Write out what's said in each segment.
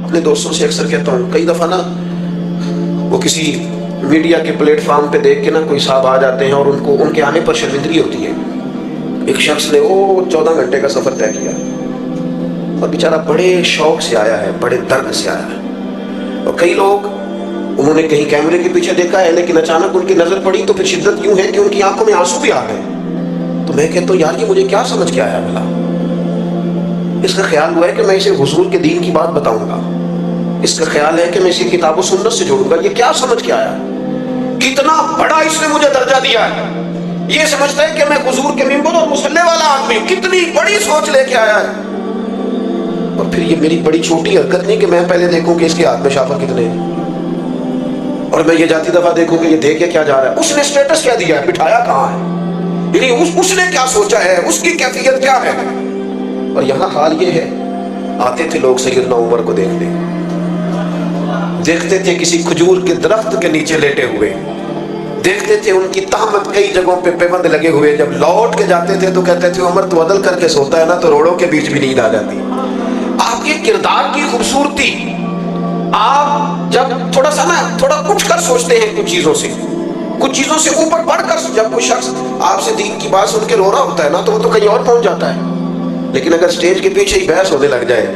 اپنے دوستوں سے اکثر کہتا ہوں، کئی دفعہ نا وہ کسی میڈیا کے پلیٹ فارم پہ دیکھ کے نا کوئی صاحب آ جاتے ہیں اور ان کے آنے پر شرمندگی ہوتی ہے. ایک شخص نے وہ 14 گھنٹے کا سفر طے کیا اور بیچارہ بڑے شوق سے آیا ہے، بڑے درد سے آیا ہے. اور کئی لوگ انہوں نے کہیں کیمرے کے پیچھے دیکھا ہے لیکن اچانک ان کی نظر پڑی تو پھر شدت یوں ہے کہ ان کی آنکھوں میں آنسو بھی آ گئے. تو میں کہتا ہوں یار یہ مجھے کیا سمجھ کے آیا بھلا؟ اس کا خیال ہوا ہے کہ میں اسے حضور کے دین کی بات بتاؤں گا، اس کا خیال ہے کہ میں اسے کتاب و سنت سے جوڑوں گا. یہ کیا سمجھ کے آیا؟ کتنا بڑا اس نے مجھے درجہ دیا ہے. یہ سمجھتا ہے کہ میں حضور کے منبر اور مصلی والا آدمی ہوں. کتنی بڑی سوچ لے کے آیا ہے. اور پھر یہ میری بڑی چھوٹی حرکت نہیں کہ میں پہلے دیکھوں کہ اس کے ہاتھ میں شافر کتنے ہیں اور میں یہ جاتی دفعہ دیکھوں کہ یہ دے کے کیا جا رہا ہے. اس نے اسٹیٹس کیا دیا ہے، بٹھایا کہاں ہے، یعنی اس نے کیا سوچا ہے، اس کی کیفیت کیا ہے. اور یہاں حال یہ ہے، آتے تھے لوگ سیدنا عمر کو دیکھنے، دیکھتے تھے کسی کھجور کے درخت کے نیچے لیٹے ہوئے، دیکھتے تھے ان کی تہمت کئی جگہوں پہ پیبند لگے ہوئے. جب لوٹ کے جاتے تھے تو کہتے تھے عمر تو عدل کر کے سوتا ہے نا تو روڑوں کے بیچ بھی نیند آ جاتی. آپ کے کردار کی خوبصورتی، آپ جب تھوڑا سا نا تھوڑا اٹھ کر سوچتے ہیں کچھ چیزوں سے اوپر بڑھ کر، جب کوئی شخص آپ سے دین کی بات سن کے رو رہا ہوتا ہے نا تو وہ تو کہیں اور پہنچ جاتا ہے. لیکن اگر سٹیج کے پیچھے ہی بحث ہونے لگ جائے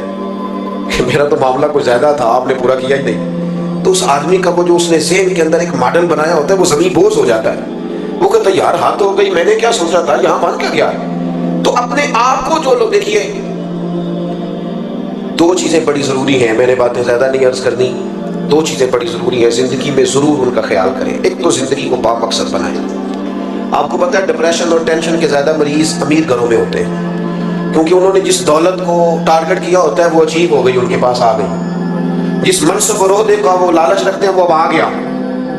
کہ میرا تو معاملہ کچھ زیادہ تھا، آپ نے پورا کیا ہی نہیں، تو اس آدمی کا وہ جو اس نے ذہن کے اندر ایک ماڈل بنایا ہوتا ہے وہ زمین بوس ہو جاتا ہے. وہ کہتا ہے یار ہاتھ ہو گئی، میں نے کیا سوچا تھا، یہاں مان کے گیا. تو اپنے آپ کو جو لوگ دیکھیے، دو چیزیں بڑی ضروری ہیں، میں نے باتیں زیادہ نہیں عرض کرنی. دو چیزیں بڑی ضروری ہیں زندگی میں، ضرور ان کا خیال کریں. ایک تو زندگی کو با مقصد بنائیں. آپ کو پتہ ہے ڈپریشن اور ٹینشن کے زیادہ مریض امیر گھروں میں ہوتے ہیں، کیونکہ انہوں نے جس دولت کو ٹارگٹ کیا ہوتا ہے وہ اچیو ہو گئی، ان کے پاس آ گئی. جس منصب اور عہدے کا وہ لالچ رکھتے ہیں وہ اب آ گیا.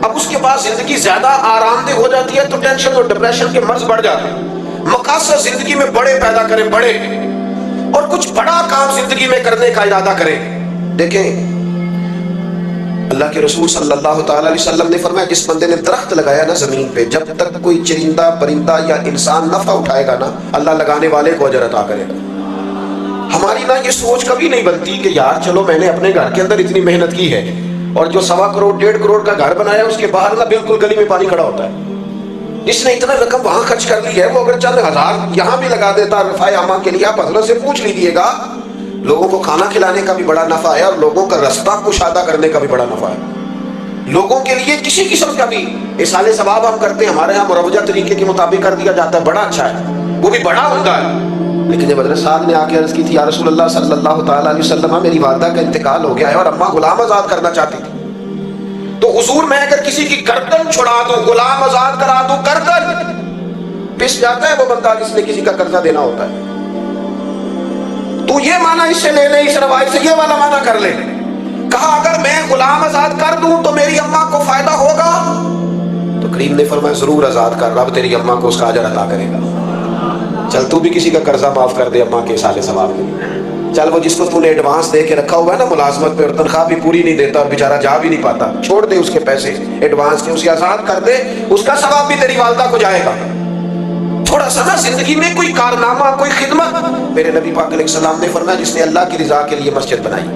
اب اس کے بعد زندگی زیادہ آرام دہ ہو جاتی ہے تو ٹینشن اور ڈپریشن کے مرض بڑھ جاتے ہیں. مقاصد زندگی میں بڑے پیدا کریں، بڑے، اور کچھ بڑا کام زندگی میں کرنے کا ارادہ کریں. دیکھیں اللہ کے رسول صلی اللہ تعالی علیہ وسلم نے فرمایا جس بندے نے درخت لگایا نا زمین پہ، جب تک کوئی چرندہ پرندہ یا انسان نفع اٹھائے گا نا اللہ لگانے والے کو اجر عطا کرے گا. ہماری نا یہ سوچ کبھی نہیں بنتی کہ یار چلو میں نے اپنے گھر کے اندر اتنی محنت کی ہے، اور جو 1.25 کروڑ 1.5 کروڑ کا گھر بنایا اس کے باہر نا بالکل گلی میں پانی کھڑا ہوتا ہے. اس نے اتنا رقم وہاں خرچ کر لی ہے، وہ اگر چند ہزار یہاں بھی لگا دیتا رفع عامہ کے لیے، آپ حضرت سے پوچھ لیجیے گا، لوگوں کو کھانا کھلانے کا بھی بڑا نفع ہے اور لوگوں کا رستہ کشادہ کرنے کا بھی بڑا نفع ہے. لوگوں کے لیے کسی قسم کا بھی احسان ثواب ہم کرتے ہیں، ہمارے یہاں مروجہ طریقے کے مطابق کر دیا جاتا ہے، بڑا اچھا ہے، وہ بھی بڑا عمدہ ہے. لیکن جب حضرت صاحب نے آ کے عرض کی تھی یا رسول اللہ صلی اللہ تعالیٰ علیہ وسلم میری والدہ کا انتقال ہو گیا ہے اور اماں غلام آزاد کرنا چاہتی تھی، تو حضور میں اگر کسی کی گردن چھڑا دوں، غلام آزاد کرا دوں، گردن پس جاتا ہے وہ بندہ جس نے کسی کا قرضہ دینا ہوتا ہے. تو یہ معنی اس سے لے لے، اس روایت سے یہ والا معنی کر لے. کہا اگر میں غلام آزاد کر دوں تو میری اماں کو فائدہ ہوگا؟ تو کریم نے فرمایا ضرور آزاد کر، رب تیری اماں کو اس کا اجر عطا کرے گا. چل تو بھی کسی کا قرضہ معاف کر دے اماں کے احسان ثواب کے لیے. چل وہ جس کو تو نے ایڈوانس دے کے رکھا ہوا ہے نا ملازمت پہ اور تنخواہ بھی پوری نہیں دیتا اور بیچارہ جا بھی نہیں پاتا، چھوڑ دے اس کے پیسے ایڈوانس کے، اسے آزاد کر دے، اس کا ثواب بھی تیری والدہ کو جائے گا. تھوڑا سا نا زندگی میں کوئی کارنامہ، کوئی خدمت. میرے نبی پاک علیہ السلام نے فرمایا جس نے اللہ کی رضا کے لیے مسجد بنائی،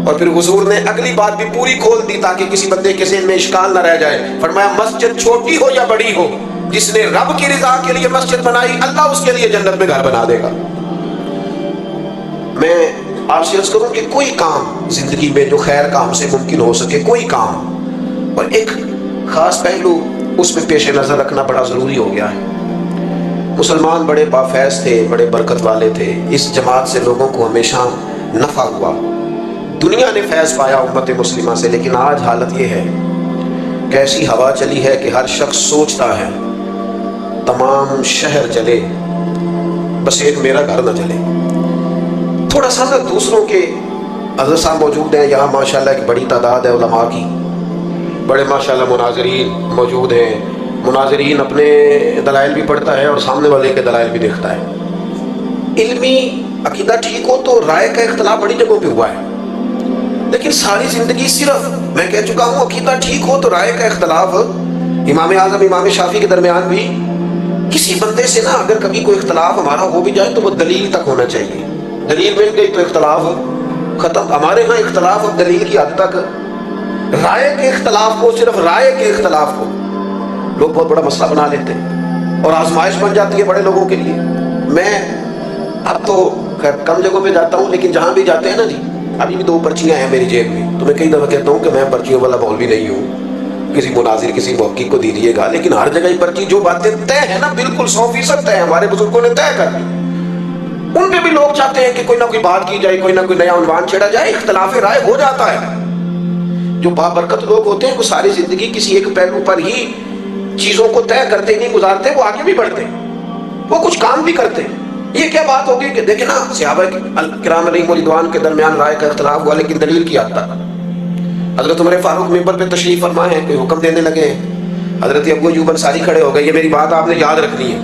اور پھر حضور نے اگلی بات بھی پوری کھول دی تاکہ کسی بندے کے ذہن میں اشکال نہ رہ جائے. فرمایا مسجد چھوٹی ہو یا بڑی ہو، جس نے رب کی رضا کے لیے مسجد بنائی اللہ اس کے لیے جنت میں گھر بنا دے گا. میں آپ سے عرض کروں کہ کوئی کام زندگی میں جو خیر کام سے ممکن ہو سکے، کوئی کام، اور ایک خاص پہلو اس میں پیش نظر رکھنا بڑا ضروری ہو گیا ہے. مسلمان بڑے بافیض تھے، بڑے برکت والے تھے، اس جماعت سے لوگوں کو ہمیشہ نفع ہوا، دنیا نے فیض پایا امت مسلمہ سے. لیکن آج حالت یہ ہے کہ ایسی ہوا چلی ہے کہ ہر شخص سوچتا ہے تمام شہر چلے بس ایک میرا گھر نہ چلے. تھوڑا سا نا دوسروں کے، حضرت صاحب موجود ہیں یہاں ماشاءاللہ، ایک بڑی تعداد ہے علماء کی، بڑے ماشاءاللہ مناظرین موجود ہیں. مناظرین اپنے دلائل بھی پڑھتا ہے اور سامنے والے کے دلائل بھی دیکھتا ہے. علمی عقیدہ ٹھیک ہو تو رائے کا اختلاف بڑی جگہوں پہ ہوا ہے، لیکن ساری زندگی صرف میں کہہ چکا ہوں عقیدہ ٹھیک ہو تو رائے کا اختلاف. امام اعظم امام شافعی کے درمیان بھی کسی بندے سے نا اگر کبھی کوئی اختلاف ہمارا ہو بھی جائے تو وہ دلیل تک ہونا چاہیے. دلیل مل گئی تو اختلاف ختم. ہمارے ہاں اختلاف اب دلیل کی حد تک رائے کے اختلاف کو، صرف رائے کے اختلاف کو لوگ بہت بڑا مسئلہ بنا لیتے ہیں اور آزمائش بن جاتی ہے بڑے لوگوں کے لیے. میں اب تو خیر کم جگہوں پہ جاتا ہوں، لیکن جہاں بھی جاتے ہیں نا جی، ابھی بھی 2 پرچیاں ہیں میری جیب میں. تو میں کئی دفعہ کہتا ہوں کہ میں پرچیوں والا مولوی نہیں ہوں، کسی مناظر کسی محقق کو دیجیے گا، لیکن ہر جگہ ہی پرچی جو باتیں طے ہیں نا، بالکل 100% طے ہمارے بزرگوں نے طے کر دی، ان پہ بھی لوگ چاہتے ہیں کہ کوئی نہ کوئی بات کی جائے، کوئی نہ کوئی نیا عنوان چھیڑا جائے. اختلاف رائے ہو جاتا ہے. جو بابرکت لوگ ہوتے ہیں وہ ساری زندگی کسی ایک پہلو پر ہی چیزوں کو طے کرتے نہیں گزارتے، وہ آگے بھی بڑھتے ہیں، وہ کچھ کام بھی کرتے ہیں. یہ کیا بات ہوگی کہ دیکھیں نا صحابہ کرام علیہم رضوان کے درمیان رائے کا اختلاف ہوا، لیکن دلیل کی حد تک. حضرت عمر فاروق منبر پہ تشریف فرما ہے، کوئی حکم دینے لگے ہیں، حضرت ابو ایوب انصاری کھڑے ہو گئے. یہ میری بات آپ نے یاد رکھنی ہے.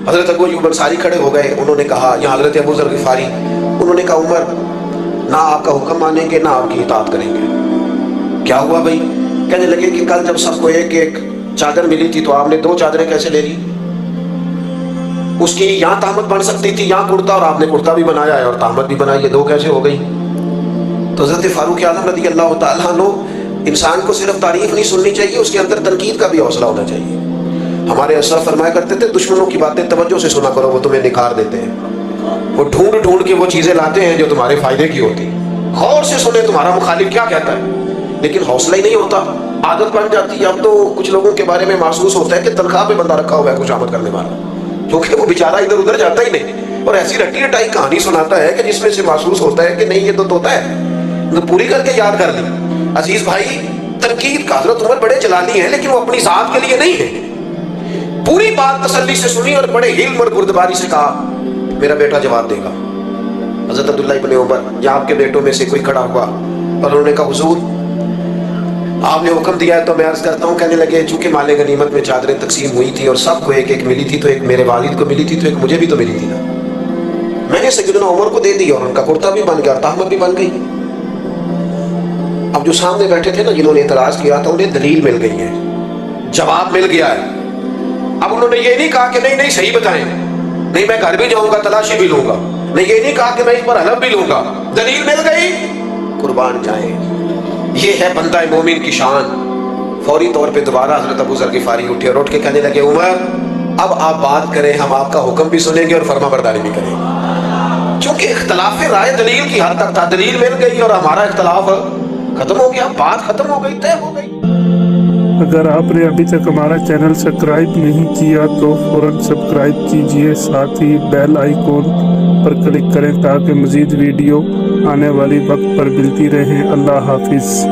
حضرت ابو ایوب انصاری کھڑے ہو گئے، انہوں نے کہا، یا حضرت ابو ذر غفاری، انہوں نے کہا عمر نہ آپ کا حکم مانیں گے نہ آپ کی اطاعت کریں گے. کیا ہوا بھائی؟ کہنے لگے کہ کل جب سب کو ایک ایک چادر ملی تھی تو آپ نے 2 چادریں کیسے لے لی؟ اس کی یہاں تہمت بن سکتی تھی، یہاں کرتا، اور آپ نے کرتا بھی بنایا ہے اور تہمت بھی بنائی ہے، 2 کیسے ہو گئی؟ تو حضرت فاروق اعظم رضی اللہ تعالیٰ عنہ، انسان کو صرف تعریف نہیں سننی چاہیے، اس کے اندر تنقید کا بھی حوصلہ ہونا چاہیے. ہمارے اسلاف فرمایا کرتے تھے دشمنوں کی باتیں توجہ سے سنا کرو، وہ تمہیں نکھار دیتے ہیں. وہ ڈھونڈ ڈھونڈ کے وہ چیزیں لاتے ہیں جو تمہارے فائدے کی ہوتی. غور سے سنیں تمہارا مخالف کیا کہتا ہے، لیکن حوصلہ ہی نہیں ہوتا، عادت بن جاتی ہے. اب تو کچھ لوگوں کے بارے میں محسوس ہوتا ہے کہ تنخواہ پہ بندہ رکھا ہوا ہے کچھ آمد کرنے والا، کیونکہ وہ بیچارہ ادھر ادھر جاتا ہی نہیں، اور ایسی رٹی رٹائی کہانی سناتا ہے کہ جس میں سے محسوس ہوتا ہے کہ نہیں یہ تو طوطا ہے، تو پوری کر کے یاد کر لی. عزیز بھائی، تنقید کا حضرت عمر بڑے جلالی ہیں، لیکن وہ اپنی ذات کے لیے نہیں ہے. پوری بات تسلی سے سنی اور بڑے علم اور بردباری سے کہا میرا بیٹا جواب دے گا. حضرت عبداللہ ابن عمر یا آپ کے بیٹوں میں سے کوئی کھڑا ہوا اور انہوں نے کہا حضور آپ نے حکم دیا ہے تو میں عرض کرتا ہوں. کہنے لگے چونکہ مال غنیمت میں چادریں تقسیم ہوئی تھی اور سب کو ایک ایک ملی تھی، تو ایک میرے والد کو ملی تھی تو ایک مجھے بھی تو ملی تھی نا، میں نے سیدنا عمر کو دے دی اور ان کا کرتا بھی بن گیا اور تہمت بھی بن گئی. اب جو سامنے بیٹھے تھے نا جنہوں نے اعتراض کیا تھا، انہیں دلیل مل گئی ہے، جواب مل گیا ہے. اب انہوں نے یہ نہیں کہا کہ نہیں صحیح بتائیں، نہیں میں گھر بھی جاؤں گا تلاشی بھی لوں گا، نہیں یہ نہیں کہا کہ میں اس پر حلف بھی لوں گا، دلیل مل گئی، قربان جائیں. یہ ہے بندہ مومن کی شان. فوری طور پہ دوبارہ حضرت ابو ذر غفاری اٹھے اور اٹھ کے کہنے لگے عمر اب آپ بات کریں، ہم آپ کا حکم بھی سنیں گے اور فرما برداری بھی کریں گے. چونکہ اختلاف رائے دلیل کی حد تک تھا، دلیل مل گئی اور ہمارا اختلاف ختم ہو گیا، بات ختم ہو گئی، طے ہو گئی. اگر آپ نے ابھی تک ہمارا چینل سبسکرائب نہیں کیا تو فوراً سبسکرائب کیجئے، ساتھ ہی بیل آئیکن پر کلک کریں تاکہ مزید ویڈیو آنے والی وقت پر ملتی رہیں. اللہ حافظ.